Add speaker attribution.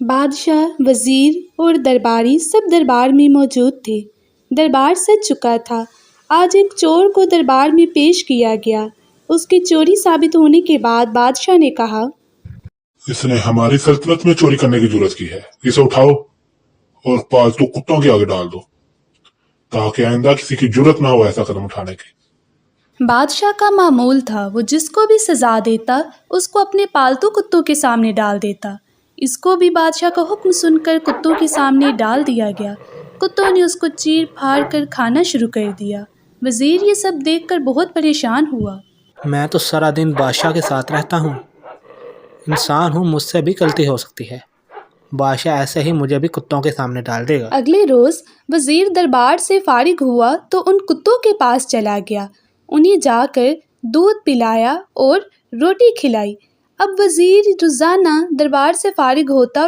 Speaker 1: بادشاہ، وزیر اور درباری سب دربار میں موجود تھے۔ دربار سج چکا تھا۔ آج ایک چور کو دربار میں پیش کیا گیا۔ اس کی چوری ثابت ہونے کے بعد بادشاہ نے کہا،
Speaker 2: اس نے ہماری سلطنت میں چوری کرنے کی جرات کی ہے، اسے اٹھاؤ اور پالتو کتوں کے آگے ڈال دو تاکہ آئندہ کسی کی جرات نہ ہو ایسا قدم اٹھانے کی۔
Speaker 1: بادشاہ کا معمول تھا وہ جس کو بھی سزا دیتا اس کو اپنے پالتو کتوں کے سامنے ڈال دیتا۔ اس کو بھی بادشاہ کا حکم سن کر کتوں کے سامنے ڈال دیا گیا۔ کتوں نے اس کو چیر پھاڑ کر کھانا شروع کر دیا۔ وزیر یہ سب دیکھ کر بہت پریشان ہوا۔
Speaker 3: میں تو سارا دن بادشاہ کے ساتھ رہتا ہوں، انسان ہوں، مجھ سے بھی غلطی ہو سکتی ہے، بادشاہ ایسے ہی مجھے بھی کتوں کے سامنے ڈال دے گا۔
Speaker 1: اگلے روز وزیر دربار سے فارغ ہوا تو ان کتوں کے پاس چلا گیا، انہیں جا کر دودھ پلایا اور روٹی کھلائی۔ اب وزیر روزانہ دربار سے فارغ ہوتا اور